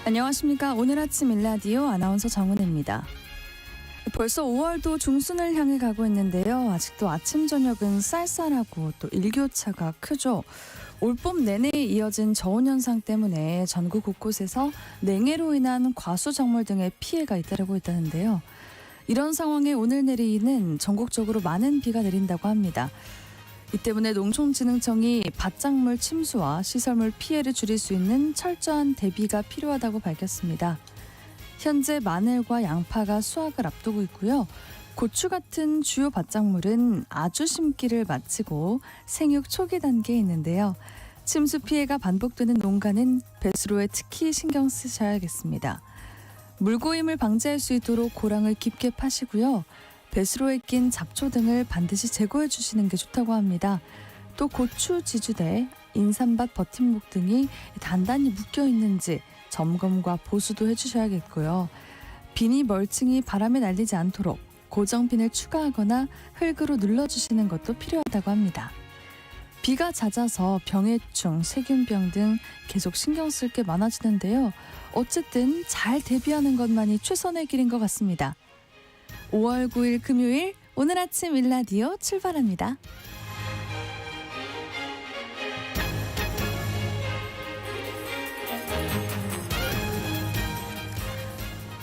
안녕하십니까. 오늘 아침 일라디오 아나운서 정은혜입니다. 벌써 5월도 중순을 향해 가고 있는데요. 아직도 아침 저녁은 쌀쌀하고 또 일교차가 크죠. 올봄 내내 이어진 저온 현상 때문에 전국 곳곳에서 냉해로 인한 과수작물 등의 피해가 잇따르고 있다는데요. 이런 상황에 오늘 내리는 전국적으로 많은 비가 내린다고 합니다. 이 때문에 농촌진흥청이 밭작물 침수와 시설물 피해를 줄일 수 있는 철저한 대비가 필요하다고 밝혔습니다. 현재 마늘과 양파가 수확을 앞두고 있고요. 고추 같은 주요 밭작물은 아주 심기를 마치고 생육 초기 단계에 있는데요. 침수 피해가 반복되는 농가는 배수로에 특히 신경 쓰셔야겠습니다. 물고임을 방지할 수 있도록 고랑을 깊게 파시고요. 배수로에 낀 잡초 등을 반드시 제거해 주시는 게 좋다고 합니다. 또 고추 지주대, 인삼밭 버팀목 등이 단단히 묶여 있는지 점검과 보수도 해주셔야겠고요. 비니 멀칭이 바람에 날리지 않도록 고정핀을 추가하거나 흙으로 눌러주시는 것도 필요하다고 합니다. 비가 잦아서 병해충, 세균병 등 계속 신경 쓸 게 많아지는데요. 어쨌든 잘 대비하는 것만이 최선의 길인 것 같습니다. 5월 9일 금요일 오늘 아침 일라디오 출발합니다.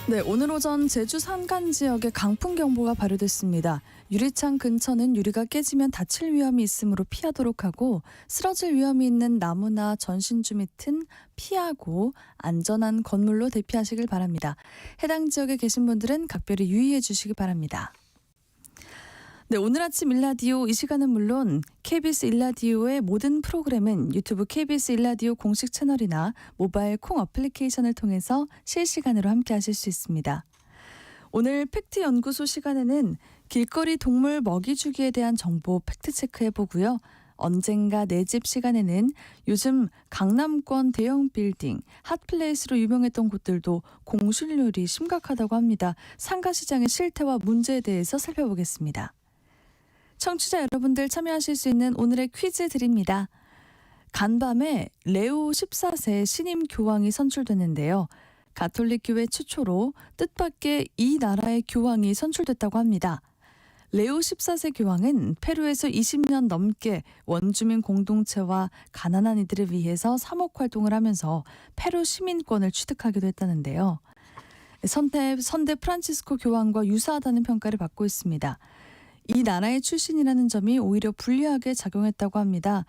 네, 오늘 오전 제주 산간 지역에 강풍경보가 발효됐습니다. 유리창 근처는 유리가 깨지면 다칠 위험이 있으므로 피하도록 하고 쓰러질 위험이 있는 나무나 전신주 밑은 피하고 안전한 건물로 대피하시길 바랍니다. 해당 지역에 계신 분들은 각별히 유의해 주시기 바랍니다. 네, 오늘 아침 일라디오 이 시간은 물론 KBS 일라디오의 모든 프로그램은 유튜브 KBS 일라디오 공식 채널이나 모바일 콩 어플리케이션을 통해서 실시간으로 함께 하실 수 있습니다. 오늘 팩트연구소 시간에는 길거리 동물 먹이 주기에 대한 정보 팩트체크해보고요. 언젠가 내 집 시간에는 요즘 강남권 대형 빌딩, 핫플레이스로 유명했던 곳들도 공실률이 심각하다고 합니다. 상가시장의 실태와 문제에 대해서 살펴보겠습니다. 청취자 여러분들 참여하실 수 있는 오늘의 퀴즈 드립니다. 간밤에 레오 14세 신임 교황이 선출됐는데요. 가톨릭 교회 최초로 뜻밖의 이 나라의 교황이 선출됐다고 합니다. 레오 14세 교황은 페루에서 20년 넘게 원주민 공동체와 가난한 이들을 위해서 사목 활동을 하면서 페루 시민권을 취득하기도 했다는데요. 선대 프란치스코 교황과 유사하다는 평가를 받고 있습니다. 이 나라의 출신이라는 점이 오히려 불리하게 작용했다고 합니다.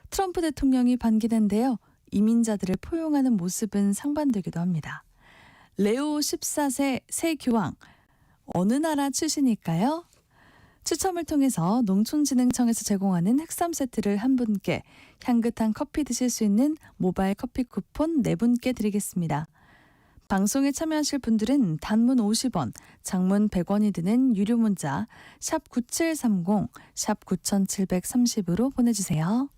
트럼프 대통령이 반기는데요. 이민자들을 포용하는 모습은 상반되기도 합니다. 레오 14세 새 교황, 어느 나라 출신일까요? 추첨을 통해서 농촌진흥청에서 제공하는 핵삼 세트를 한 분께, 향긋한 커피 드실 수 있는 모바일 커피 쿠폰 4분께 드리겠습니다. 방송에 참여하실 분들은 단문 50원, 장문 100원이 드는 유료 문자 샵 9730, 샵 9730으로 보내주세요.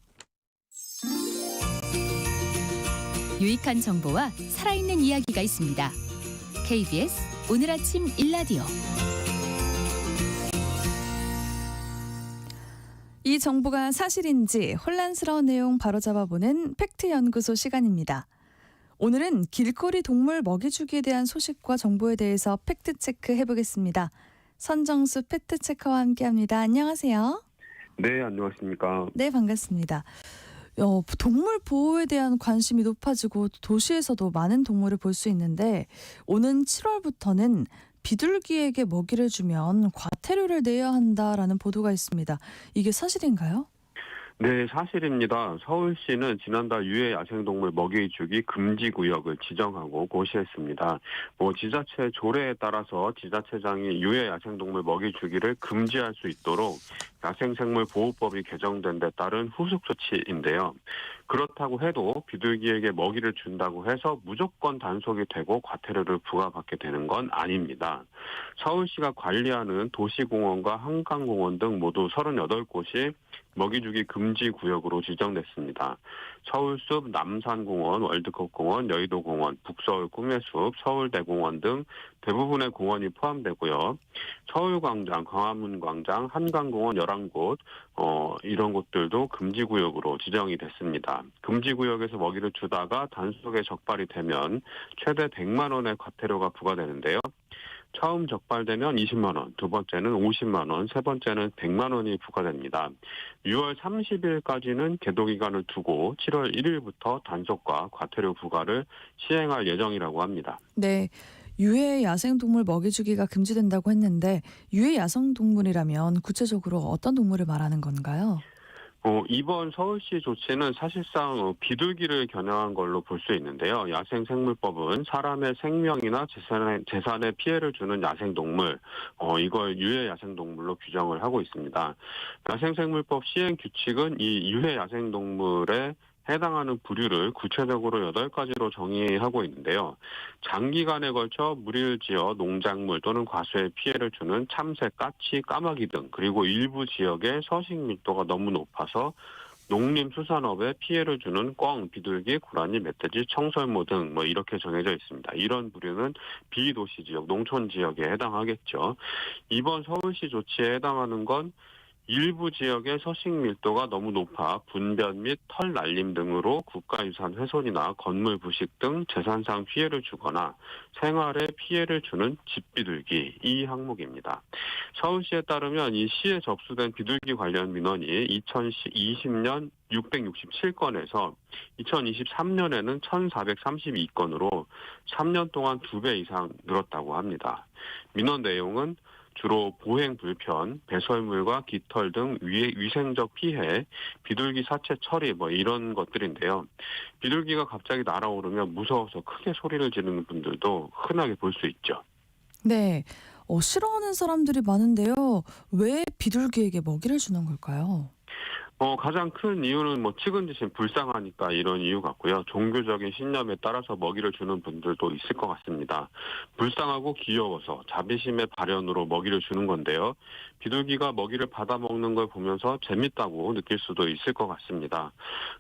유익한 정보와 살아있는 이야기가 있습니다. KBS 오늘 아침 일라디오. 이 정보가 사실인지 혼란스러운 내용 바로잡아보는 팩트연구소 시간입니다. 오늘은 길거리 동물 먹이 주기에 대한 소식과 정보에 대해서 팩트체크 해보겠습니다. 선정수 팩트체커와 함께합니다. 안녕하세요. 네, 안녕하십니까. 네, 반갑습니다. 동물 보호에 대한 관심이 높아지고 도시에서도 많은 동물을 볼 수 있는데 오는 7월부터는 비둘기에게 먹이를 주면 과태료를 내야 한다라는 보도가 있습니다. 이게 사실인가요? 네, 사실입니다. 서울시는 지난달 유해 야생동물 먹이 주기 금지 구역을 지정하고 고시했습니다. 지자체 조례에 따라서 지자체장이 유해 야생동물 먹이 주기를 금지할 수 있도록 야생생물 보호법이 개정된 데 따른 후속 조치인데요. 그렇다고 해도 비둘기에게 먹이를 준다고 해서 무조건 단속이 되고 과태료를 부과받게 되는 건 아닙니다. 서울시가 관리하는 도시공원과 한강공원 등 모두 38곳이 먹이주기 금지 구역으로 지정됐습니다. 서울숲, 남산공원, 월드컵공원, 여의도공원, 북서울 꿈의숲, 서울대공원 등 대부분의 공원이 포함되고요. 서울광장, 광화문광장, 한강공원 11곳 이런 곳들도 금지구역으로 지정이 됐습니다. 금지구역에서 먹이를 주다가 단속에 적발이 되면 최대 100만 원의 과태료가 부과되는데요. 처음 적발되면 20만 원, 두 번째는 50만 원, 세 번째는 100만 원이 부과됩니다. 6월 30일까지는 계도 기간을 두고 7월 1일부터 단속과 과태료 부과를 시행할 예정이라고 합니다. 네. 유해 야생동물 먹이주기가 금지된다고 했는데 유해 야생동물이라면 구체적으로 어떤 동물을 말하는 건가요? 이번 서울시 조치는 사실상 비둘기를 겨냥한 걸로 볼 수 있는데요. 야생생물법은 사람의 생명이나 재산에 피해를 주는 야생동물, 이걸 유해 야생동물로 규정을 하고 있습니다. 야생생물법 시행 규칙은 이 유해 야생동물에 해당하는 부류를 구체적으로 8가지로 정의하고 있는데요. 장기간에 걸쳐 무리를 지어 농작물 또는 과수에 피해를 주는 참새, 까치, 까마귀 등 그리고 일부 지역의 서식 밀도가 너무 높아서 농림수산업에 피해를 주는 꿩, 비둘기, 고라니, 멧돼지, 청설모 등 이렇게 정해져 있습니다. 이런 부류는 비도시 지역, 농촌 지역에 해당하겠죠. 이번 서울시 조치에 해당하는 건 일부 지역의 서식 밀도가 너무 높아 분변 및 털 날림 등으로 국가유산 훼손이나 건물 부식 등 재산상 피해를 주거나 생활에 피해를 주는 집비둘기 이 항목입니다. 서울시에 따르면 이 시에 접수된 비둘기 관련 민원이 2020년 667건에서 2023년에는 1,432건으로 3년 동안 2배 이상 늘었다고 합니다. 민원 내용은 주로 보행 불편, 배설물과 깃털 등 위생적 피해, 비둘기 사체 처리 이런 것들인데요. 비둘기가 갑자기 날아오르면 무서워서 크게 소리를 지르는 분들도 흔하게 볼 수 있죠. 네. 싫어하는 사람들이 많은데요. 왜 비둘기에게 먹이를 주는 걸까요? 가장 큰 이유는 측은지심, 불쌍하니까 이런 이유 같고요. 종교적인 신념에 따라서 먹이를 주는 분들도 있을 것 같습니다. 불쌍하고 귀여워서 자비심의 발현으로 먹이를 주는 건데요. 비둘기가 먹이를 받아먹는 걸 보면서 재밌다고 느낄 수도 있을 것 같습니다.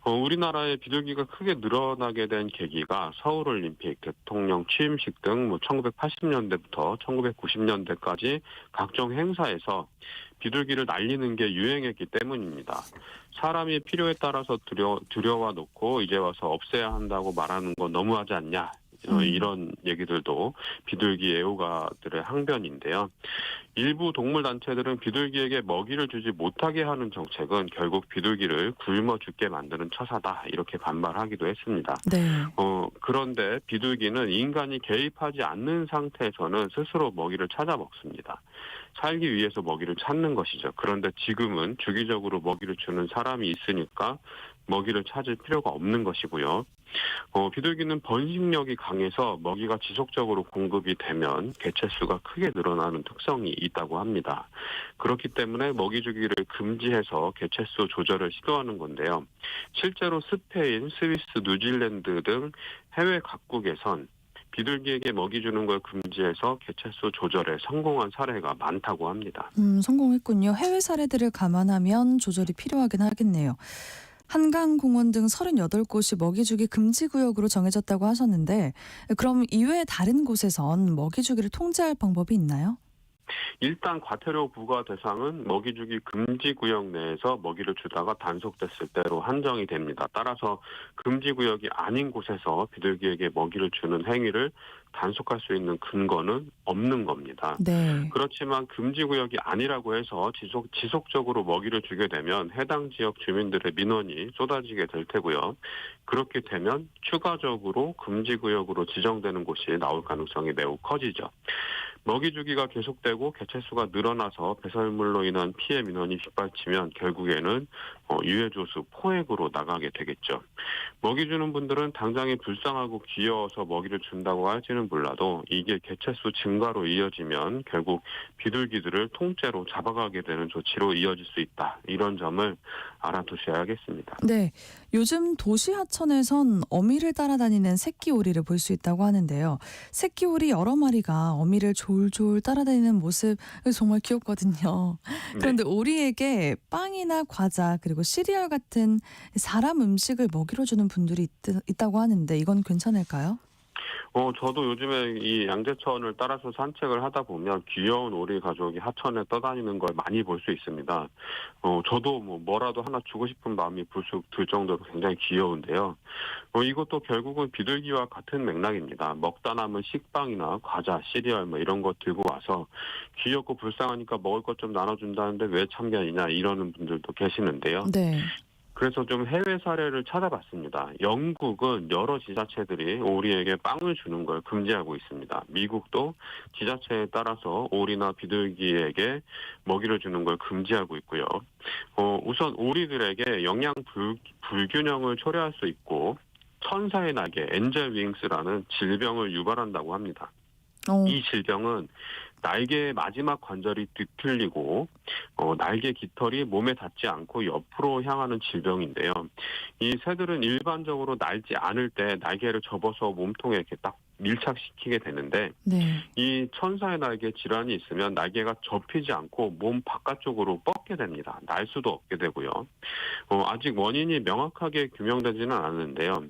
우리나라에 비둘기가 크게 늘어나게 된 계기가 서울올림픽, 대통령 취임식 등 1980년대부터 1990년대까지 각종 행사에서 비둘기를 날리는 게 유행했기 때문입니다. 사람이 필요에 따라서 들여와 놓고 이제 와서 없애야 한다고 말하는 건 너무하지 않냐. 이런 얘기들도 비둘기 애호가들의 항변인데요. 일부 동물단체들은 비둘기에게 먹이를 주지 못하게 하는 정책은 결국 비둘기를 굶어 죽게 만드는 처사다 이렇게 반발하기도 했습니다. 네. 그런데 비둘기는 인간이 개입하지 않는 상태에서는 스스로 먹이를 찾아 먹습니다. 살기 위해서 먹이를 찾는 것이죠. 그런데 지금은 주기적으로 먹이를 주는 사람이 있으니까 먹이를 찾을 필요가 없는 것이고요. 비둘기는 번식력이 강해서 먹이가 지속적으로 공급이 되면 개체수가 크게 늘어나는 특성이 있다고 합니다. 그렇기 때문에 먹이 주기를 금지해서 개체수 조절을 시도하는 건데요. 실제로 스페인, 스위스, 뉴질랜드 등 해외 각국에선 비둘기에게 먹이 주는 걸 금지해서 개체수 조절에 성공한 사례가 많다고 합니다. 성공했군요. 해외 사례들을 감안하면 조절이 필요하긴 하겠네요. 한강공원 등 38곳이 먹이주기 금지구역으로 정해졌다고 하셨는데 그럼 이외에 다른 곳에선 먹이주기를 통제할 방법이 있나요? 일단 과태료 부과 대상은 먹이주기 금지구역 내에서 먹이를 주다가 단속됐을 때로 한정이 됩니다. 따라서 금지구역이 아닌 곳에서 비둘기에게 먹이를 주는 행위를 단속할 수 있는 근거는 없는 겁니다. 네. 그렇지만 금지구역이 아니라고 해서 지속적으로 먹이를 주게 되면 해당 지역 주민들의 민원이 쏟아지게 될 테고요. 그렇게 되면 추가적으로 금지구역으로 지정되는 곳이 나올 가능성이 매우 커지죠. 먹이 주기가 계속되고 개체수가 늘어나서 배설물로 인한 피해 민원이 빗발치면 결국에는 유해조수 포획으로 나가게 되겠죠. 먹이 주는 분들은 당장에 불쌍하고 귀여워서 먹이를 준다고 할지는 몰라도 이게 개체수 증가로 이어지면 결국 비둘기들을 통째로 잡아가게 되는 조치로 이어질 수 있다. 이런 점을 알아두셔야겠습니다. 네. 요즘 도시 하천에선 어미를 따라다니는 새끼 오리를 볼 수 있다고 하는데요. 새끼 오리 여러 마리가 어미를 졸졸 따라다니는 모습 정말 귀엽거든요. 네. 그런데 오리에게 빵이나 과자 그리고 시리얼 같은 사람 음식을 먹이로 주는 분들이 있다고 하는데 이건 괜찮을까요? 저도 요즘에 이 양재천을 따라서 산책을 하다 보면 귀여운 오리 가족이 하천에 떠다니는 걸 많이 볼 수 있습니다. 저도 뭐라도 하나 주고 싶은 마음이 불쑥 들 정도로 굉장히 귀여운데요. 이것도 결국은 비둘기와 같은 맥락입니다. 먹다 남은 식빵이나 과자, 시리얼 이런 거 들고 와서 귀엽고 불쌍하니까 먹을 것 좀 나눠준다는데 왜 참견이냐 이러는 분들도 계시는데요. 네. 그래서 좀 해외 사례를 찾아봤습니다. 영국은 여러 지자체들이 오리에게 빵을 주는 걸 금지하고 있습니다. 미국도 지자체에 따라서 오리나 비둘기에게 먹이를 주는 걸 금지하고 있고요. 우선 오리들에게 영양 불균형을 초래할 수 있고 천사의 날개, 엔젤 윙스라는 질병을 유발한다고 합니다. 어, 이 질병은 날개의 마지막 관절이 뒤틀리고 날개 깃털이 몸에 닿지 않고 옆으로 향하는 질병인데요. 이 새들은 일반적으로 날지 않을 때 날개를 접어서 몸통에 이렇게 딱 밀착시키게 되는데 네. 이 천사의 날개 질환이 있으면 날개가 접히지 않고 몸 바깥쪽으로 뻗게 됩니다. 날 수도 없게 되고요. 아직 원인이 명확하게 규명되지는 않았는데요.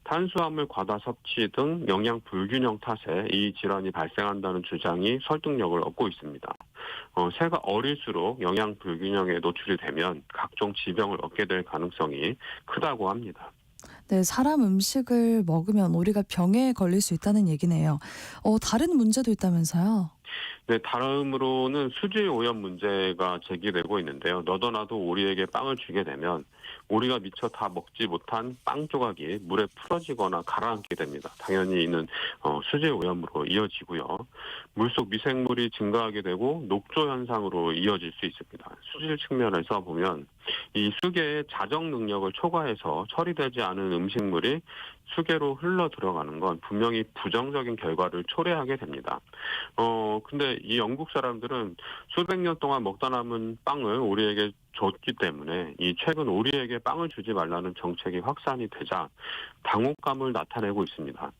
탄수화물 과다 섭취 등 영양 불균형 탓에 이 질환이 발생한다는 주장이 설득력을 얻고 있습니다. 새가 어릴수록 영양 불균형에 노출이 되면 각종 질병을 얻게 될 가능성이 크다고 합니다. 네, 사람 음식을 먹으면 오리가 병에 걸릴 수 있다는 얘기네요. 다른 문제도 있다면서요? 네, 다음으로는 수질 오염 문제가 제기되고 있는데요. 너도나도 오리에게 빵을 주게 되면 오리가 미처 다 먹지 못한 빵 조각이 물에 풀어지거나 가라앉게 됩니다. 당연히 이는 수질 오염으로 이어지고요. 물속 미생물이 증가하게 되고 녹조 현상으로 이어질 수 있습니다. 수질 측면에서 보면 이 수계의 자정 능력을 초과해서 처리되지 않은 음식물이 수계로 흘러 들어가는 건 분명히 부정적인 결과를 초래하게 됩니다. 근데 이 영국 사람들은 수백 년 동안 먹다 남은 빵을 오리에게 줬기 때문에 이 최근 오리에게 빵을 주지 말라는 정책이 확산이 되자 당혹감을 나타내고 있습니다.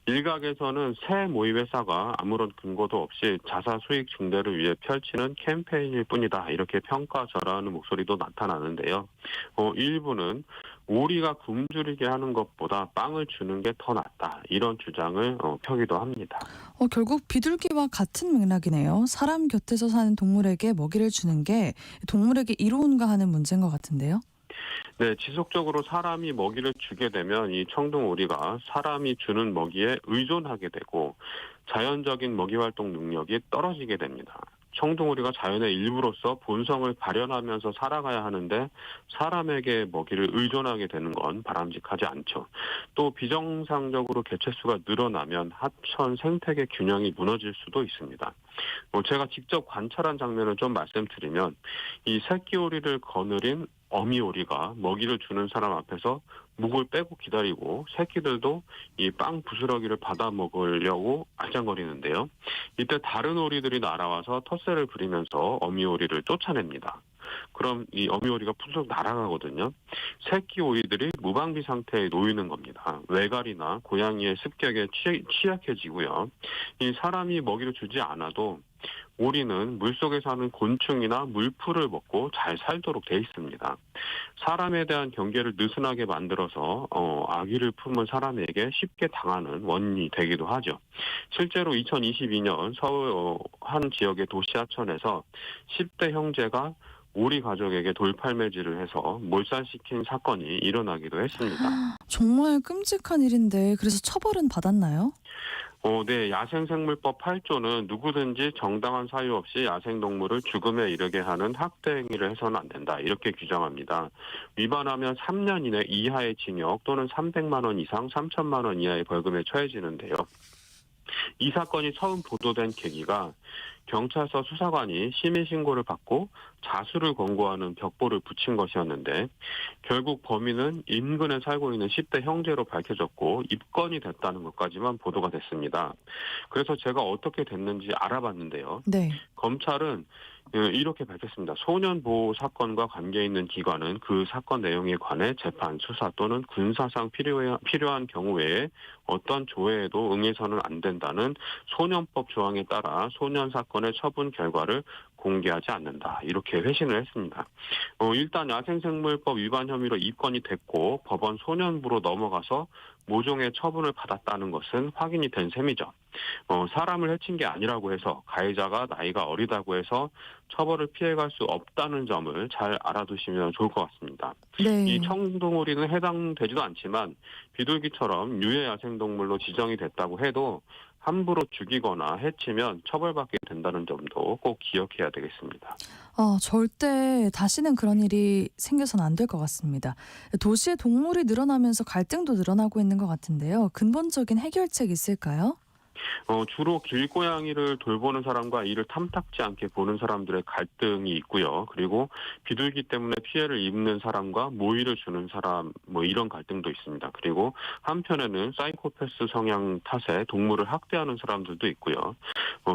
일각에서는 새 모의 회사가 아무런 근거도 없이 자사 수익 증대를 위해 펼치는 캠페인일 뿐이다 이렇게 평가절하하는 목소리도 나타나는데요. 일부는 오리가 굶주리게 하는 것보다 빵을 주는 게 더 낫다 이런 주장을 펴기도 합니다. 결국 비둘기와 같은 맥락이네요. 사람 곁에서 사는 동물에게 먹이를 주는 게 동물에게 이로운가 하는 문제인 것 같은데요. 네, 지속적으로 사람이 먹이를 주게 되면 이 청둥오리가 사람이 주는 먹이에 의존하게 되고 자연적인 먹이 활동 능력이 떨어지게 됩니다. 청둥오리가 자연의 일부로서 본성을 발현하면서 살아가야 하는데 사람에게 먹이를 의존하게 되는 건 바람직하지 않죠. 또 비정상적으로 개체수가 늘어나면 하천 생태계 균형이 무너질 수도 있습니다. 제가 직접 관찰한 장면을 좀 말씀드리면 이 새끼 오리를 거느린 어미 오리가 먹이를 주는 사람 앞에서 목을 빼고 기다리고 새끼들도 이 빵 부스러기를 받아 먹으려고 알짱거리는데요. 이때 다른 오리들이 날아와서 텃세를 부리면서 어미 오리를 쫓아냅니다. 그럼 이 어미 오리가 푸르륵 날아가거든요. 새끼 오리들이 무방비 상태에 놓이는 겁니다. 외갈이나 고양이의 습격에 취약해지고요. 이 사람이 먹이를 주지 않아도 오리는 물속에 사는 곤충이나 물풀을 먹고 잘 살도록 돼 있습니다. 사람에 대한 경계를 느슨하게 만들어서 아기를 품은 사람에게 쉽게 당하는 원인이 되기도 하죠. 실제로 2022년 서울 한 지역의 도시 하천에서 10대 형제가 오리 가족에게 돌팔매질을 해서 몰살시킨 사건이 일어나기도 했습니다. 정말 끔찍한 일인데 그래서 처벌은 받았나요? 네, 야생생물법 8조는 누구든지 정당한 사유 없이 야생동물을 죽음에 이르게 하는 학대 행위를 해서는 안 된다. 이렇게 규정합니다. 위반하면 3년 이내 이하의 징역 또는 300만 원 이상 3천만 원 이하의 벌금에 처해지는데요. 이 사건이 처음 보도된 계기가 경찰서 수사관이 시민 신고를 받고 자수를 권고하는 벽보를 붙인 것이었는데 결국 범인은 인근에 살고 있는 10대 형제로 밝혀졌고 입건이 됐다는 것까지만 보도가 됐습니다. 그래서 제가 어떻게 됐는지 알아봤는데요. 네. 검찰은 이렇게 밝혔습니다. 소년보호 사건과 관계 있는 기관은 그 사건 내용에 관해 재판, 수사 또는 군사상 필요한 경우 외에 어떤 조회에도 응해서는 안 된다는 소년법 조항에 따라 소년 사건의 처분 결과를 공개하지 않는다. 이렇게 회신을 했습니다. 일단 야생생물법 위반 혐의로 입건이 됐고 법원 소년부로 넘어가서 모종의 처분을 받았다는 것은 확인이 된 셈이죠. 사람을 해친 게 아니라고 해서 가해자가 나이가 어리다고 해서 처벌을 피해갈 수 없다는 점을 잘 알아두시면 좋을 것 같습니다. 네. 이 청동오리는 해당되지도 않지만 비둘기처럼 유해 야생동물로 지정이 됐다고 해도 함부로 죽이거나 해치면 처벌받게 된다는 점도 꼭 기억해야 되겠습니다. 절대 다시는 그런 일이 생겨서는 안 될 것 같습니다. 도시의 동물이 늘어나면서 갈등도 늘어나고 있는 것 같은데요. 근본적인 해결책이 있을까요? 주로 길고양이를 돌보는 사람과 이를 탐탁지 않게 보는 사람들의 갈등이 있고요. 그리고 비둘기 때문에 피해를 입는 사람과 모의를 주는 사람, 이런 갈등도 있습니다. 그리고 한편에는 사이코패스 성향 탓에 동물을 학대하는 사람들도 있고요.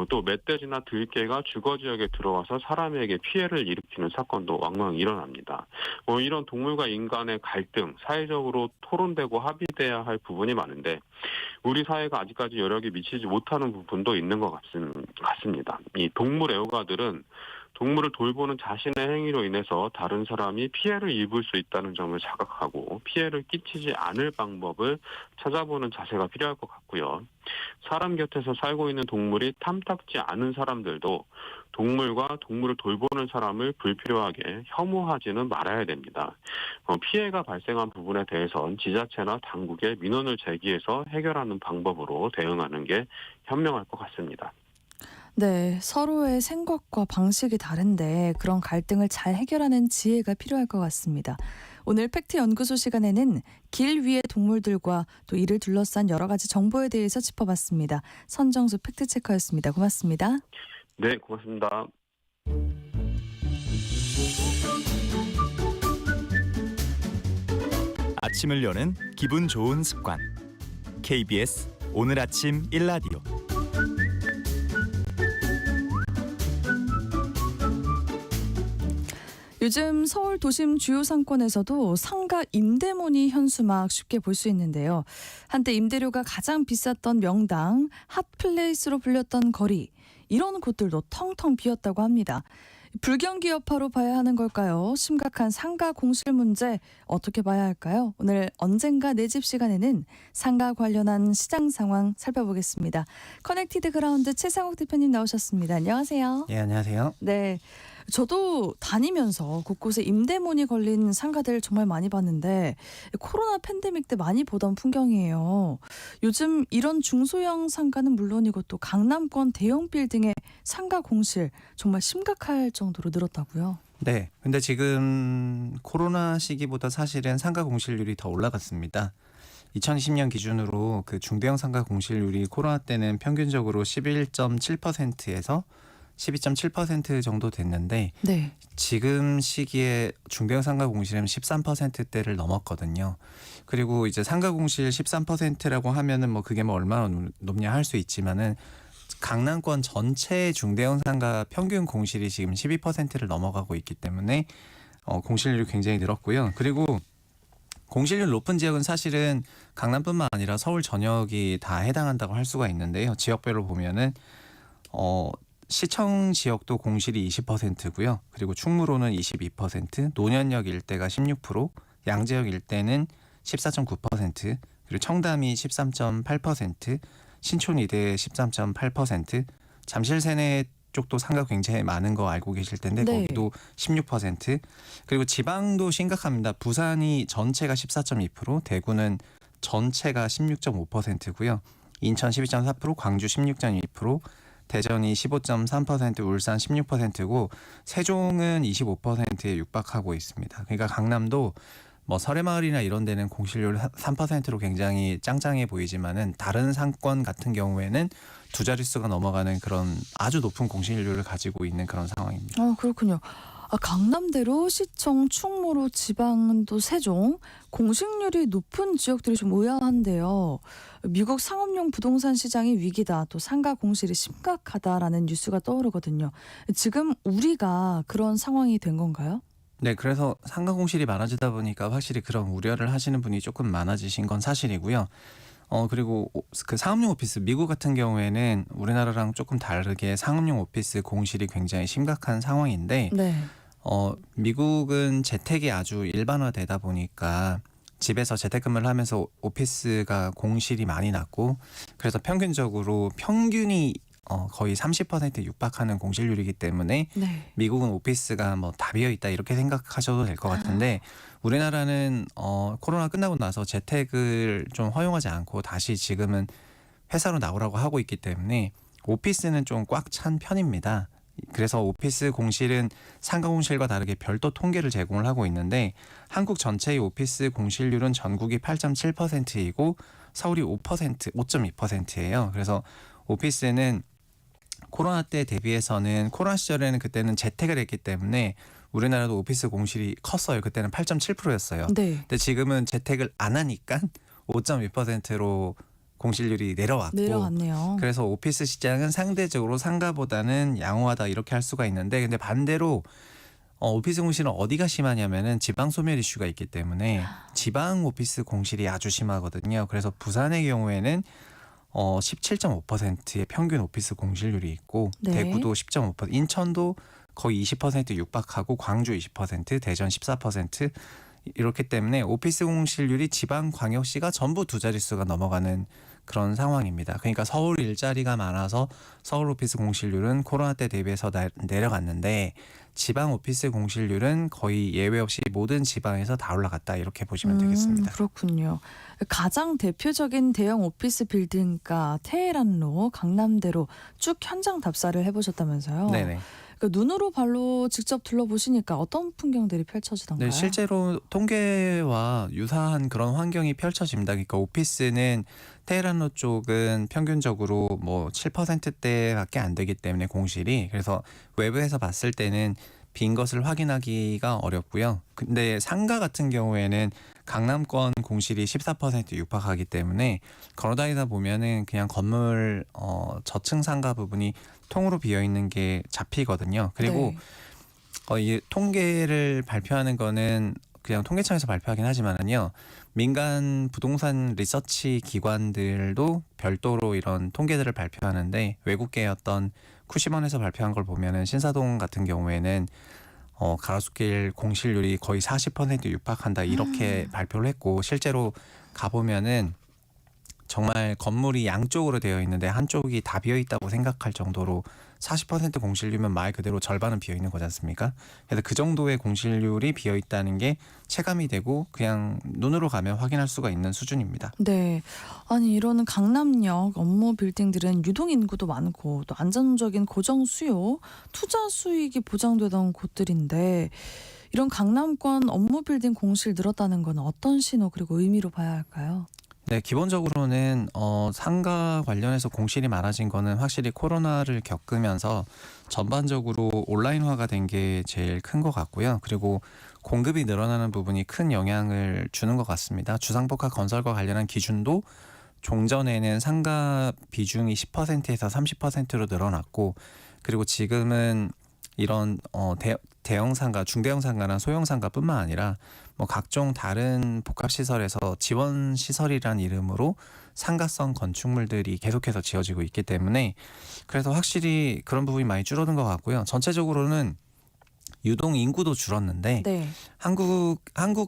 또 멧돼지나 들개가 주거 지역에 들어와서 사람에게 피해를 일으키는 사건도 왕왕 일어납니다. 이런 동물과 인간의 갈등, 사회적으로 토론되고 합의돼야 할 부분이 많은데 우리 사회가 아직까지 여력이 미치지 못하는 부분도 있는 것 같습니다. 이 동물 애호가들은 동물을 돌보는 자신의 행위로 인해서 다른 사람이 피해를 입을 수 있다는 점을 자각하고 피해를 끼치지 않을 방법을 찾아보는 자세가 필요할 것 같고요. 사람 곁에서 살고 있는 동물이 탐탁지 않은 사람들도 동물과 동물을 돌보는 사람을 불필요하게 혐오하지는 말아야 됩니다. 피해가 발생한 부분에 대해선 지자체나 당국에 민원을 제기해서 해결하는 방법으로 대응하는 게 현명할 것 같습니다. 네, 서로의 생각과 방식이 다른데 그런 갈등을 잘 해결하는 지혜가 필요할 것 같습니다. 오늘 팩트 연구소 시간에는 길 위의 동물들과 또 이를 둘러싼 여러 가지 정보에 대해서 짚어봤습니다. 선정수 팩트체커였습니다. 고맙습니다. 네, 고맙습니다. 아침을 여는 기분 좋은 습관. KBS 오늘 아침 1라디오. 요즘 서울 도심 주요 상권에서도 상가 임대문의 현수막 쉽게 볼 수 있는데요. 한때 임대료가 가장 비쌌던 명당, 핫플레이스로 불렸던 거리, 이런 곳들도 텅텅 비었다고 합니다. 불경기 여파로 봐야 하는 걸까요? 심각한 상가 공실 문제 어떻게 봐야 할까요? 오늘 언젠가 내 집 시간에는 상가 관련한 시장 상황 살펴보겠습니다. 커넥티드 그라운드 최상욱 대표님 나오셨습니다. 안녕하세요. 예, 안녕하세요. 네. 저도 다니면서 곳곳에 임대문이 걸린 상가들 정말 많이 봤는데 코로나 팬데믹 때 많이 보던 풍경이에요. 요즘 이런 중소형 상가는 물론이고 또 강남권 대형 빌딩의 상가 공실 정말 심각할 정도로 늘었다고요. 네, 근데 지금 코로나 시기보다 사실은 상가 공실률이 더 올라갔습니다. 2020년 기준으로 그 중대형 상가 공실률이 코로나 때는 평균적으로 11.7%에서 12.7% 정도 됐는데 네. 지금 시기에 중대형 상가 공실은 13%대를 넘었거든요. 그리고 이제 상가 공실 13%라고 하면은 그게 얼마나 높냐 할 수 있지만은 강남권 전체 중대형 상가 평균 공실이 지금 12%를 넘어가고 있기 때문에 공실률이 굉장히 늘었고요. 그리고 공실률 높은 지역은 사실은 강남뿐만 아니라 서울 전역이 다 해당한다고 할 수가 있는데요. 지역별로 보면은 시청 지역도 공실이 20%고요. 그리고 충무로는 22%, 노년역 일대가 16%, 양재역 일대는 14.9%, 그리고 청담이 13.8%, 신촌 이대 13.8%, 잠실 세내 쪽도 상가 굉장히 많은 거 알고 계실 텐데 네. 거기도 16%, 그리고 지방도 심각합니다. 부산이 전체가 14.2%, 대구는 전체가 16.5%고요. 인천 12.4%, 광주 16.2%, 대전이 15.3%, 울산 16%고 세종은 25%에 육박하고 있습니다. 그러니까 강남도 설해마을이나 이런 데는 공실률 3%로 굉장히 짱짱해 보이지만은 다른 상권 같은 경우에는 두 자릿수가 넘어가는 그런 아주 높은 공실률을 가지고 있는 그런 상황입니다. 그렇군요. 강남대로, 시청, 충무로, 지방도 세종 공식률이 높은 지역들이 좀 의아한데요. 미국 상업용 부동산 시장이 위기다, 또 상가 공실이 심각하다라는 뉴스가 떠오르거든요. 지금 우리가 그런 상황이 된 건가요? 네, 그래서 상가 공실이 많아지다 보니까 확실히 그런 우려를 하시는 분이 조금 많아지신 건 사실이고요. 그리고 그 상업용 오피스, 미국 같은 경우에는 우리나라랑 조금 다르게 상업용 오피스 공실이 굉장히 심각한 상황인데 네. 미국은 재택이 아주 일반화되다 보니까 집에서 재택근무를 하면서 오피스가 공실이 많이 났고, 그래서 평균이 거의 30% 육박하는 공실률이기 때문에 네. 미국은 오피스가 뭐 다 비어 있다 이렇게 생각하셔도 될 것 같은데, 우리나라는 코로나 끝나고 나서 재택을 좀 허용하지 않고 다시 지금은 회사로 나오라고 하고 있기 때문에 오피스는 좀 꽉 찬 편입니다. 그래서 오피스 공실은 상가 공실과 다르게 별도 통계를 제공을 하고 있는데, 한국 전체의 오피스 공실률은 전국이 8.7%이고 서울이 5.2%예요. 그래서 오피스는 코로나 때 대비해서는, 코로나 시절에는 그때는 재택을 했기 때문에 우리나라도 오피스 공실이 컸어요. 그때는 8.7%였어요. 네. 근데 지금은 재택을 안 하니까 5.2%로 공실률이 내려왔네요. 그래서 오피스 시장은 상대적으로 상가보다는 양호하다 이렇게 할 수가 있는데, 근데 반대로 오피스 공실은 어디가 심하냐면은 지방 소멸 이슈가 있기 때문에 지방 오피스 공실이 아주 심하거든요. 그래서 부산의 경우에는 17.5%의 평균 오피스 공실률이 있고, 네. 대구도 10.5%, 인천도 거의 20% 육박하고, 광주 20%, 대전 14%, 이렇기 때문에 오피스 공실률이 지방 광역시가 전부 두 자릿수가 넘어가는 그런 상황입니다. 그러니까 서울 일자리가 많아서 서울 오피스 공실률은 코로나 때 대비해서 내려갔는데, 지방 오피스 공실률은 거의 예외 없이 모든 지방에서 다 올라갔다 이렇게 보시면 되겠습니다. 그렇군요. 가장 대표적인 대형 오피스 빌딩가 테헤란로, 강남대로 쭉 현장 답사를 해보셨다면서요? 네네. 눈으로 발로 직접 둘러보시니까 어떤 풍경들이 펼쳐지던가요? 네, 실제로 통계와 유사한 그런 환경이 펼쳐집니다. 그러니까 오피스는 테헤란로 쪽은 평균적으로 뭐 7%대밖에 안 되기 때문에 공실이, 그래서 외부에서 봤을 때는 빈 것을 확인하기가 어렵고요. 근데 상가 같은 경우에는 강남권 공실이 14% 육박하기 때문에 걸어다니다 보면은 그냥 건물 저층 상가 부분이 통으로 비어 있는 게 잡히거든요. 그리고 네. 이 통계를 발표하는 거는 그냥 통계청에서 발표하긴 하지만은요, 민간 부동산 리서치 기관들도 별도로 이런 통계들을 발표하는데, 외국계 어떤 쿠시먼에서 발표한 걸 보면은 신사동 같은 경우에는 가로수길 공실률이 거의 40% 육박한다 이렇게 발표를 했고, 실제로 가보면은 정말 건물이 양쪽으로 되어 있는데 한쪽이 다 비어 있다고 생각할 정도로 40% 공실률이면 말 그대로 절반은 비어 있는 거지 않습니까? 그래서 그 정도의 공실률이 비어 있다는 게 체감이 되고 그냥 눈으로 가면 확인할 수가 있는 수준입니다. 네. 아니, 이런 강남역 업무 빌딩들은 유동 인구도 많고 또 안정적인 고정 수요, 투자 수익이 보장되던 곳들인데, 이런 강남권 업무 빌딩 공실 늘었다는 건 어떤 신호 그리고 의미로 봐야 할까요? 네, 기본적으로는 상가 관련해서 공실이 많아진 거는 확실히 코로나를 겪으면서 전반적으로 온라인화가 된 게 제일 큰 것 같고요. 그리고 공급이 늘어나는 부분이 큰 영향을 주는 것 같습니다. 주상복합 건설과 관련한 기준도 종전에는 상가 비중이 10%에서 30%로 늘어났고, 그리고 지금은 이런 대형 상가, 중대형 상가나 소형 상가뿐만 아니라 뭐 각종 다른 복합 시설에서 지원 시설이란 이름으로 상가성 건축물들이 계속해서 지어지고 있기 때문에, 그래서 확실히 그런 부분이 많이 줄어든 것 같고요. 전체적으로는 유동 인구도 줄었는데 네. 한국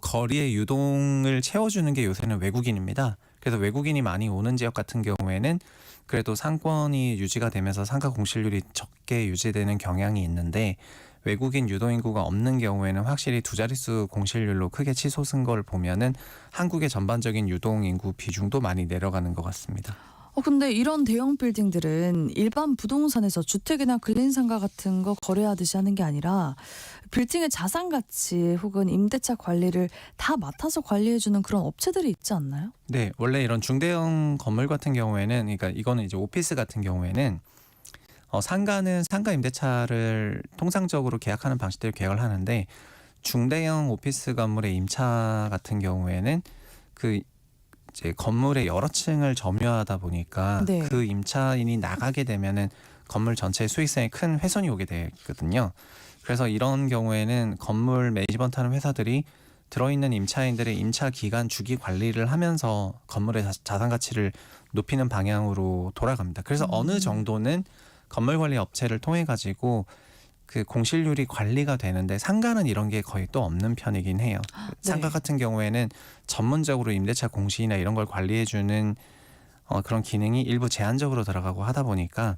거리의 유동을 채워주는 게 요새는 외국인입니다. 그래서 외국인이 많이 오는 지역 같은 경우에는 그래도 상권이 유지가 되면서 상가 공실률이 적게 유지되는 경향이 있는데, 외국인 유동인구가 없는 경우에는 확실히 두 자릿수 공실률로 크게 치솟은 걸 보면은 한국의 전반적인 유동인구 비중도 많이 내려가는 것 같습니다. 근데 이런 대형 빌딩들은 일반 부동산에서 주택이나 근린상가 같은 거 거래하듯이 하는 게 아니라 빌딩의 자산 가치 혹은 임대차 관리를 다 맡아서 관리해주는 그런 업체들이 있지 않나요? 네, 원래 이런 중대형 건물 같은 경우에는, 그러니까 이거는 이제 오피스 같은 경우에는 상가는 상가 임대차를 통상적으로 계약하는 방식대로 계약을 하는데, 중대형 오피스 건물의 임차 같은 경우에는 그 이제 건물의 여러 층을 점유하다 보니까 네. 그 임차인이 나가게 되면은 건물 전체의 수익성에 큰 훼손이 오게 되거든요. 그래서 이런 경우에는 건물 매니지먼트하는 회사들이 들어있는 임차인들의 임차 기간 주기 관리를 하면서 건물의 자산 가치를 높이는 방향으로 돌아갑니다. 그래서 어느 정도는 건물 관리 업체를 통해 가지고 그 공실률이 관리가 되는데, 상가는 이런 게 거의 또 없는 편이긴 해요. 상가 같은 경우에는 전문적으로 임대차 공시나 이런 걸 관리해주는 그런 기능이 일부 제한적으로 들어가고 하다 보니까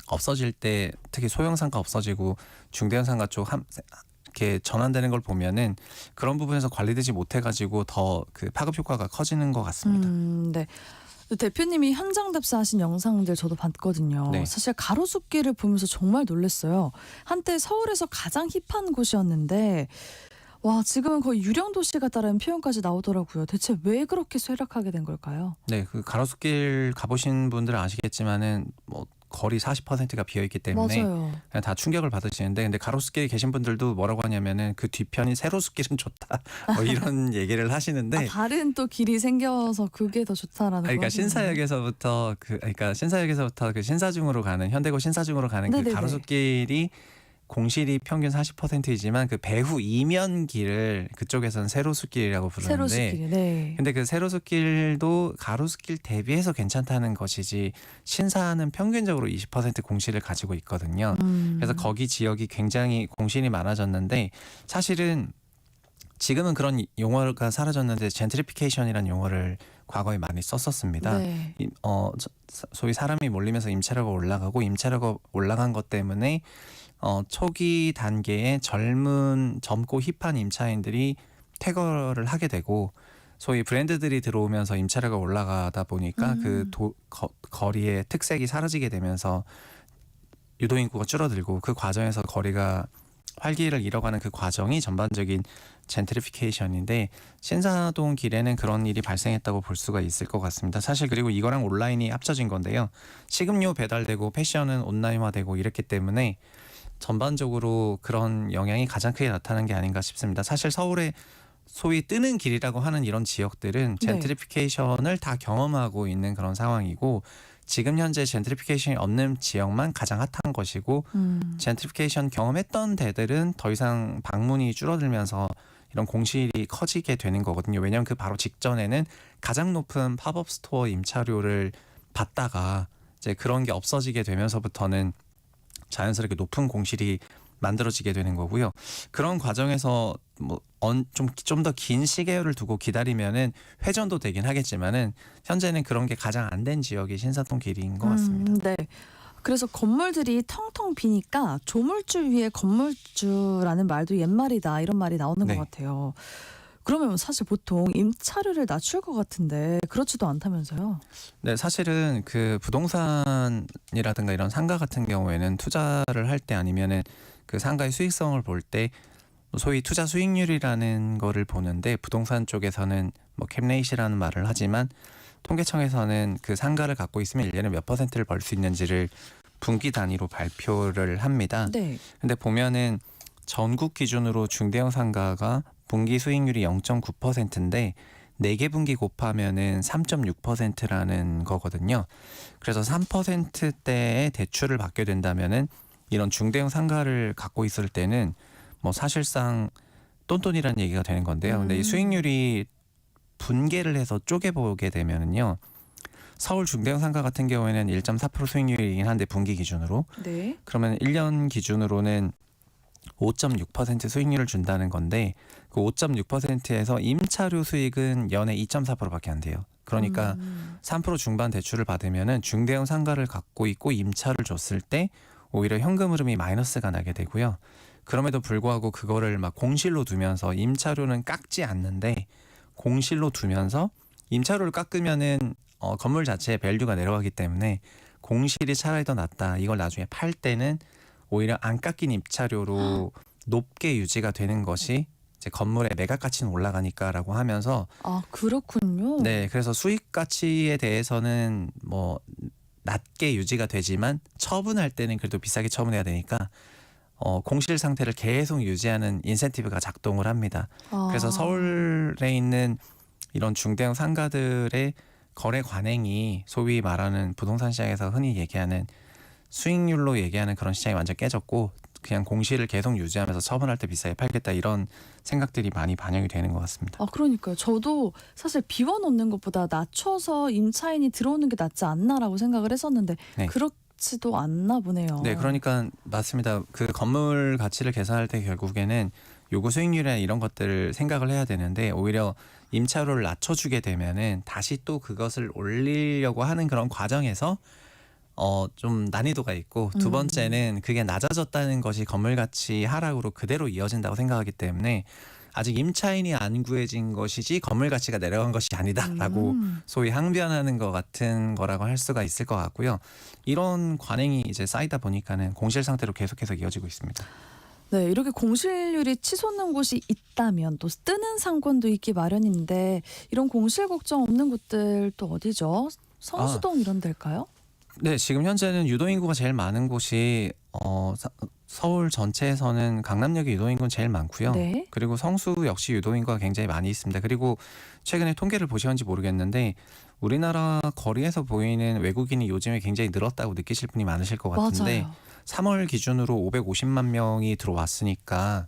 없어질 때, 특히 소형 상가 없어지고 중대형 상가 쪽 이렇게 전환되는 걸 보면은 그런 부분에서 관리되지 못해가지고 더 그 파급 효과가 커지는 것 같습니다. 네. 대표님이 현장 답사하신 영상들 저도 봤거든요. 네. 사실 가로수길을 보면서 정말 놀랐어요. 한때 서울에서 가장 힙한 곳이었는데 와, 지금은 거의 유령 도시 같다라는 표현까지 나오더라고요. 대체 왜 그렇게 쇠락하게 된 걸까요? 네, 그 가로수길 가보신 분들은 아시겠지만은 뭐 거리 40%가 비어 있기 때문에 맞아요. 그냥 다 충격을 받으시는데, 근데 가로수길에 계신 분들도 뭐라고 하냐면은 그 뒤편이 세로수길은 좋다, 뭐 이런 얘기를 하시는데, 다른 또 길이 생겨서 그게 더 좋다라는 거. 그러니까 신사역에서부터 그 신사중으로 가는, 현대고 신사중으로 가는 그 네네네. 가로수길이 공실이 평균 40%이지만 그 배후 이면 길을 그쪽에서는 세로수길이라고 부르는데, 세로수길. 네. 근데 그 세로수길도 가로수길 대비해서 괜찮다는 것이지, 신사는 평균적으로 20% 공실을 가지고 있거든요. 그래서 거기 지역이 굉장히 공실이 많아졌는데, 사실은 지금은 그런 용어가 사라졌는데 젠트리피케이션이라는 용어를 과거에 많이 썼었습니다. 네. 소위 사람이 몰리면서 임차료가 올라가고, 임차료가 올라간 것 때문에 초기 단계에 젊고 힙한 임차인들이 퇴거를 하게 되고, 소위 브랜드들이 들어오면서 임차료가 올라가다 보니까 거리의 특색이 사라지게 되면서 유도인구가 줄어들고, 그 과정에서 거리가 활기를 잃어가는 그 과정이 전반적인 젠트리피케이션인데, 신사동 길에는 그런 일이 발생했다고 볼 수가 있을 것 같습니다. 사실 그리고 이거랑 온라인이 합쳐진 건데요. 식음료 배달되고 패션은 온라인화되고 이랬기 때문에 전반적으로 그런 영향이 가장 크게 나타난 게 아닌가 싶습니다. 사실 서울의 소위 뜨는 길이라고 하는 이런 지역들은 젠트리피케이션을 다 경험하고 있는 그런 상황이고, 지금 현재 젠트리피케이션이 없는 지역만 가장 핫한 것이고, 젠트리피케이션 경험했던 데들은 더 이상 방문이 줄어들면서 이런 공실이 커지게 되는 거거든요. 왜냐하면 그 바로 직전에는 가장 높은 팝업 스토어 임차료를 받다가 이제 그런 게 없어지게 되면서부터는 자연스럽게 높은 공실이 만들어지게 되는 거고요. 그런 과정에서 좀 더 긴 시계열을 두고 기다리면은 회전도 되긴 하겠지만은, 현재는 그런 게 가장 안 된 지역이 신사동 길인 것 같습니다. 네. 그래서 건물들이 텅텅 비니까 조물주 위에 건물주라는 말도 옛말이다, 이런 말이 나오는 네. 것 같아요. 그러면 사실 보통 임차료를 낮출 것 같은데 그렇지도 않다면서요? 네, 사실은 그 부동산이라든가 이런 상가 같은 경우에는 투자를 할 때, 아니면은 그 상가의 수익성을 볼 때 소위 투자 수익률이라는 거를 보는데, 부동산 쪽에서는 뭐 캡레이트라는 말을 하지만 통계청에서는 그 상가를 갖고 있으면 1년에 몇 %를 벌 수 있는지를 분기 단위로 발표를 합니다. 네. 근데 보면은 전국 기준으로 중대형 상가가 분기 수익률이 0.9%인데 4개 분기 곱하면은 3.6%라는 거거든요. 그래서 3%대의 대출을 받게 된다면은 이런 중대형 상가를 갖고 있을 때는 뭐 사실상 똔똔이라는 얘기가 되는 건데요. 근데 이 수익률이 분개를 해서 쪼개보게 되면은요, 서울 중대형 상가 같은 경우에는 1.4% 수익률이긴 한데 분기 기준으로, 네. 그러면 1년 기준으로는 5.6% 수익률을 준다는 건데, 그 5.6%에서 임차료 수익은 연에 2.4%밖에 안 돼요. 그러니까 3% 중반 대출을 받으면은 중대형 상가를 갖고 있고 임차를 줬을 때 오히려 현금 흐름이 마이너스가 나게 되고요. 그럼에도 불구하고 그거를 막 공실로 두면서, 임차료는 깎지 않는데 공실로 두면서 임차료를 깎으면은 건물 자체의 밸류가 내려가기 때문에 공실이 차라리 더 낫다. 이걸 나중에 팔 때는 오히려 안 깎인 입찰료로 높게 유지가 되는 것이 이제 건물의 매각 가치는 올라가니까라고 하면서 아, 그렇군요. 네, 그래서 수익 가치에 대해서는 뭐 낮게 유지가 되지만 처분할 때는 그래도 비싸게 처분해야 되니까 공실 상태를 계속 유지하는 인센티브가 작동을 합니다. 아. 그래서 서울에 있는 이런 중대형 상가들의 거래 관행이 소위 말하는 부동산 시장에서 흔히 얘기하는 수익률로 얘기하는 그런 시장이 완전 깨졌고 그냥 공실을 계속 유지하면서 처분할 때 비싸게 팔겠다 이런 생각들이 많이 반영이 되는 것 같습니다. 아, 그러니까요. 저도 사실 비워놓는 것보다 낮춰서 임차인이 들어오는 게 낫지 않나라고 생각을 했었는데 네. 그렇지도 않나 보네요. 네, 그러니까 맞습니다. 그 건물 가치를 계산할 때 결국에는 요구 수익률이나 이런 것들을 생각을 해야 되는데 오히려 임차료를 낮춰주게 되면은 다시 또 그것을 올리려고 하는 그런 과정에서 좀 난이도가 있고 두 번째는 그게 낮아졌다는 것이 건물 가치 하락으로 그대로 이어진다고 생각하기 때문에 아직 임차인이 안 구해진 것이지 건물 가치가 내려간 것이 아니다라고 소위 항변하는 것 같은 거라고 할 수가 있을 것 같고요. 이런 관행이 이제 쌓이다 보니까는 공실 상태로 계속해서 이어지고 있습니다. 네, 이렇게 공실률이 치솟는 곳이 있다면 또 뜨는 상권도 있기 마련인데 이런 공실 걱정 없는 곳들 또 어디죠? 성수동 이런 데일까요? 네, 지금 현재는 유도인구가 제일 많은 곳이 서울 전체에서는 강남역이 유도인구는 제일 많고요. 네. 그리고 성수 역시 유도인구가 굉장히 많이 있습니다. 그리고 최근에 통계를 보셨는지 모르겠는데 우리나라 거리에서 보이는 외국인이 요즘에 굉장히 늘었다고 느끼실 분이 많으실 것 같은데 맞아요. 3월 기준으로 550만 명이 들어왔으니까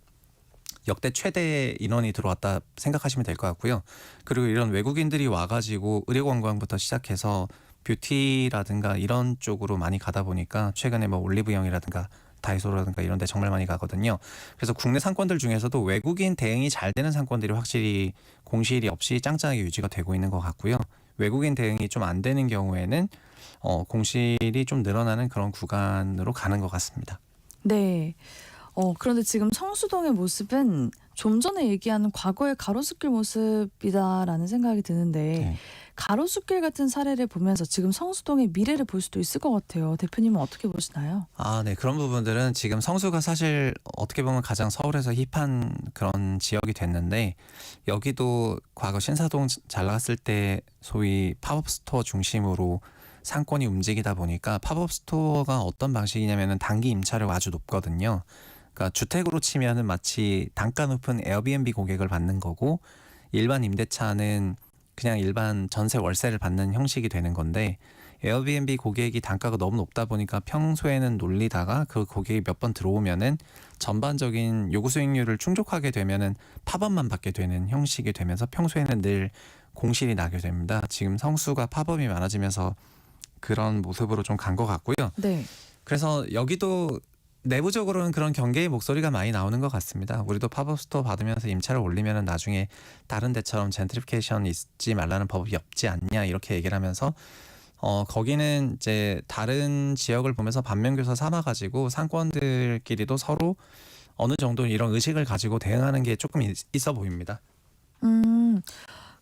역대 최대 인원이 들어왔다 생각하시면 될 것 같고요. 그리고 이런 외국인들이 와가지고 의료관광부터 시작해서 뷰티라든가 이런 쪽으로 많이 가다 보니까 최근에 뭐 올리브영이라든가 다이소라든가 이런 데 정말 많이 가거든요. 그래서 국내 상권들 중에서도 외국인 대응이 잘 되는 상권들이 확실히 공실이 없이 짱짱하게 유지가 되고 있는 것 같고요. 외국인 대응이 좀 안 되는 경우에는 공실이 좀 늘어나는 그런 구간으로 가는 것 같습니다. 네. 그런데 지금 성수동의 모습은 좀 전에 얘기한 과거의 가로수길 모습이다라는 생각이 드는데 네. 가로수길 같은 사례를 보면서 지금 성수동의 미래를 볼 수도 있을 것 같아요. 대표님은 어떻게 보시나요? 아, 네. 그런 부분들은 지금 성수가 사실 어떻게 보면 가장 서울에서 힙한 그런 지역이 됐는데 여기도 과거 신사동 잘 나갔을 때 소위 팝업 스토어 중심으로 상권이 움직이다 보니까 팝업 스토어가 어떤 방식이냐면은 단기 임차료가 아주 높거든요. 그러니까 주택으로 치면은 마치 단가 높은 에어비앤비 고객을 받는 거고 일반 임대차는 그냥 일반 전세 월세를 받는 형식이 되는 건데 에어비앤비 고객이 단가가 너무 높다 보니까 평소에는 놀리다가 그 고객이 몇 번 들어오면은 전반적인 요구 수익률을 충족하게 되면은 팝업만 받게 되는 형식이 되면서 평소에는 늘 공실이 나게 됩니다. 지금 성수가 팝업이 많아지면서 그런 모습으로 좀 간 것 같고요. 네. 그래서 여기도 내부적으로는 그런 경계의 목소리가 많이 나오는 것 같습니다. 우리도 팝업 스토어 받으면서 임차를 올리면 나중에 다른 데처럼 젠트리피케이션 있지 말라는 법이 없지 않냐 이렇게 얘기를 하면서 거기는 이제 다른 지역을 보면서 반면교사 삼아가지고 상권들끼리도 서로 어느 정도 이런 의식을 가지고 대응하는 게 조금 있어 보입니다.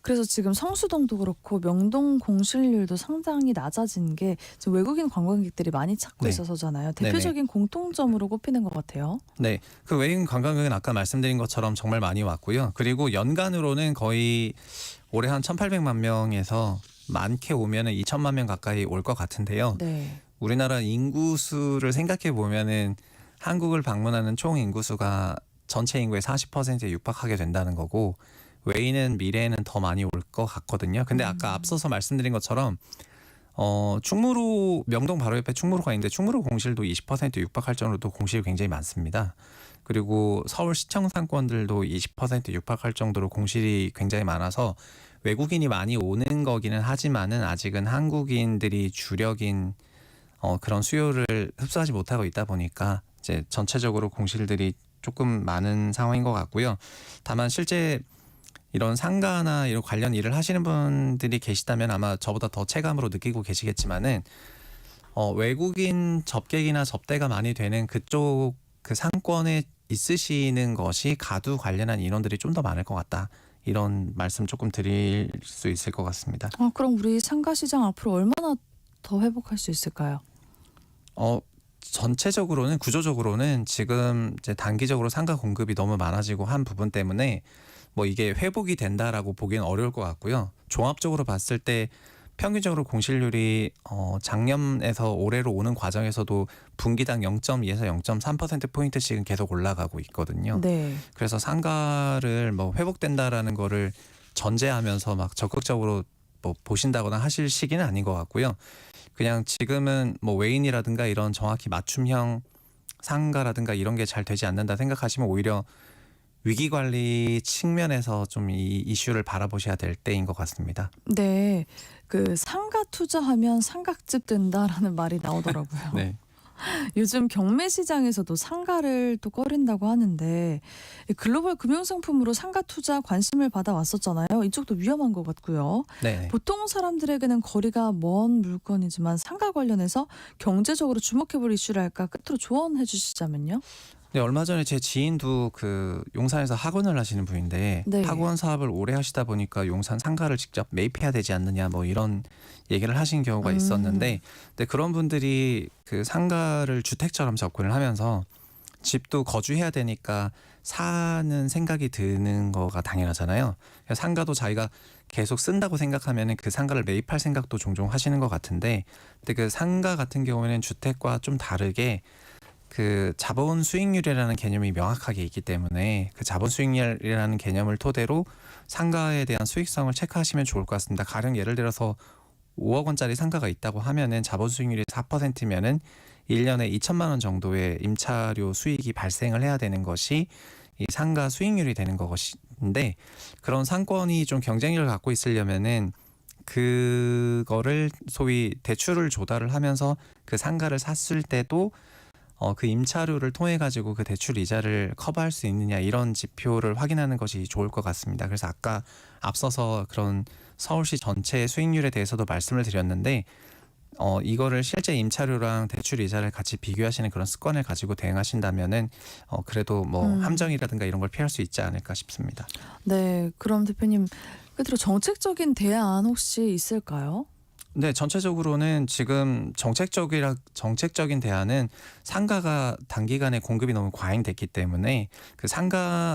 그래서 지금 성수동도 그렇고 명동 공실률도 상당히 낮아진 게 지금 외국인 관광객들이 많이 찾고 네. 있어서잖아요. 대표적인 공통점으로 꼽히는 것 같아요. 네, 그 외국인 관광객은 아까 말씀드린 것처럼 정말 많이 왔고요. 그리고 연간으로는 거의 올해 한 1,800만 명에서 많게 오면은 2천만 명 가까이 올 것 같은데요. 네. 우리나라 인구수를 생각해 보면은 한국을 방문하는 총 인구수가 전체 인구의 40%에 육박하게 된다는 거고 외인은 미래에는 더 많이 올 것 같거든요. 근데 아까 앞서서 말씀드린 것처럼 충무로 명동 바로 옆에 충무로가 있는데 충무로 공실도 20% 육박할 정도로 공실이 굉장히 많습니다. 그리고 서울 시청 상권들도 20% 육박할 정도로 공실이 굉장히 많아서 외국인이 많이 오는 거기는 하지만은 아직은 한국인들이 주력인 그런 수요를 흡수하지 못하고 있다 보니까 이제 전체적으로 공실들이 조금 많은 상황인 것 같고요. 다만 실제 이런 상가나 이런 관련 일을 하시는 분들이 계시다면 아마 저보다 더 체감으로 느끼고 계시겠지만은 외국인 접객이나 접대가 많이 되는 그쪽 그 상권에 있으시는 것이 가두 관련한 인원들이 좀 더 많을 것 같다. 이런 말씀 조금 드릴 수 있을 것 같습니다. 그럼 우리 상가 시장 앞으로 얼마나 더 회복할 수 있을까요? 전체적으로는 구조적으로는 지금 이제 단기적으로 상가 공급이 너무 많아지고 한 부분 때문에 뭐 이게 회복이 된다라고 보기는 어려울 것 같고요. 종합적으로 봤을 때 평균적으로 공실률이 작년에서 올해로 오는 과정에서도 분기당 0.2에서 0.3%포인트씩은 계속 올라가고 있거든요. 네. 그래서 상가를 뭐 회복된다라는 거를 전제하면서 막 적극적으로 뭐 보신다거나 하실 시기는 아닌 것 같고요. 그냥 지금은 뭐 외인이라든가 이런 정확히 맞춤형 상가라든가 이런 게 잘 되지 않는다 생각하시면 오히려 위기 관리 측면에서 좀 이 이슈를 바라보셔야 될 때인 것 같습니다. 네. 그 상가 투자하면 상가집 된다라는 말이 나오더라고요. 네. 요즘 경매 시장에서도 상가를 또 꺼린다고 하는데 이 글로벌 금융상품으로 상가 투자 관심을 받아왔었잖아요. 이쪽도 위험한 것 같고요. 네. 보통 사람들에게는 거리가 먼 물건이지만 상가 관련해서 경제적으로 주목해볼 이슈를 할까 끝으로 조언해 주시자면요. 네, 얼마 전에 제 지인도 그 용산에서 학원을 하시는 분인데 네. 학원 사업을 오래 하시다 보니까 용산 상가를 직접 매입해야 되지 않느냐 뭐 이런 얘기를 하신 경우가 있었는데 근데 그런 분들이 그 상가를 주택처럼 접근을 하면서 집도 거주해야 되니까 사는 생각이 드는 거가 당연하잖아요. 그러니까 상가도 자기가 계속 쓴다고 생각하면은 그 상가를 매입할 생각도 종종 하시는 것 같은데 근데 그 상가 같은 경우에는 주택과 좀 다르게 그 자본 수익률이라는 개념이 명확하게 있기 때문에 그 자본 수익률이라는 개념을 토대로 상가에 대한 수익성을 체크하시면 좋을 것 같습니다. 가령 예를 들어서 5억 원짜리 상가가 있다고 하면은 자본 수익률이 4%면은 1년에 2천만 원 정도의 임차료 수익이 발생을 해야 되는 것이 이 상가 수익률이 되는 것인데 그런 상권이 좀 경쟁력을 갖고 있으려면은 그거를 소위 대출을 조달을 하면서 그 상가를 샀을 때도 그 임차료를 통해 가지고 그 대출 이자를 커버할 수 있느냐 이런 지표를 확인하는 것이 좋을 것 같습니다. 그래서 아까 앞서서 그런 서울시 전체 수익률에 대해서도 말씀을 드렸는데 이거를 실제 임차료랑 대출 이자를 같이 비교하시는 그런 습관을 가지고 대응하신다면은 그래도 뭐 함정이라든가 이런 걸 피할 수 있지 않을까 싶습니다. 네. 그럼 대표님 끝으로 정책적인 대안 혹시 있을까요? 네, 전체적으로는 지금 정책적인 대안은 상가가 단기간에 공급이 너무 과잉됐기 때문에 그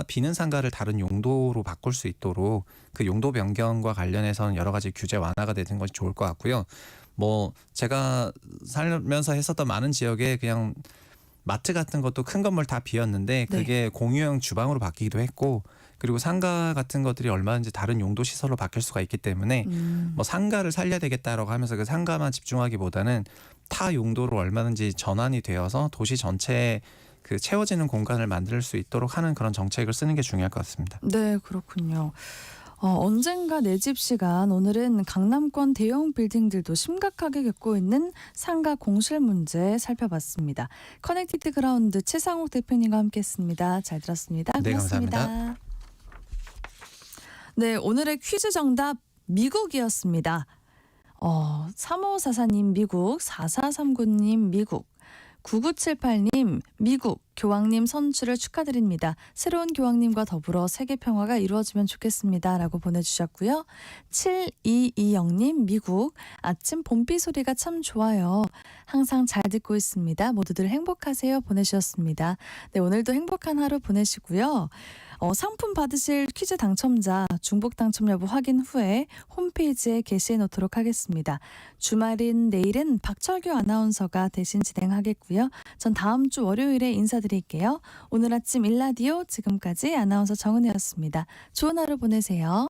비는 상가를 다른 용도로 바꿀 수 있도록 그 용도 변경과 관련해서는 여러 가지 규제 완화가 되는 것이 좋을 것 같고요. 뭐 제가 살면서 했었던 많은 지역에 그냥 마트 같은 것도 큰 건물 다 비었는데 그게 공유형 주방으로 바뀌기도 했고 그리고 상가 같은 것들이 얼마든지 다른 용도 시설로 바뀔 수가 있기 때문에 뭐 상가를 살려야 되겠다라고 하면서 그 상가만 집중하기보다는 타 용도로 얼마든지 전환이 되어서 도시 전체에 그 채워지는 공간을 만들 수 있도록 하는 그런 정책을 쓰는 게 중요할 것 같습니다. 네, 그렇군요. 언젠가 내 집 시간 오늘은 강남권 대형 빌딩들도 심각하게 겪고 있는 상가 공실 문제 살펴봤습니다. 커넥티드 그라운드 최상욱 대표님과 함께했습니다. 잘 들었습니다. 네, 고맙습니다. 감사합니다. 네, 오늘의 퀴즈 정답 미국이었습니다. 3544님 미국, 4439님 미국, 9978님 미국, 교황님 선출을 축하드립니다. 새로운 교황님과 더불어 세계 평화가 이루어지면 좋겠습니다. 라고 보내주셨고요. 7220님 미국, 아침 봄비 소리가 참 좋아요. 항상 잘 듣고 있습니다. 모두들 행복하세요. 보내주셨습니다. 네, 오늘도 행복한 하루 보내시고요. 상품 받으실 퀴즈 당첨자 중복 당첨 여부 확인 후에 홈페이지에 게시해 놓도록 하겠습니다. 주말인 내일은 박철규 아나운서가 대신 진행하겠고요. 전 다음 주 월요일에 인사드릴게요. 오늘 아침 일라디오 지금까지 아나운서 정은혜였습니다. 좋은 하루 보내세요.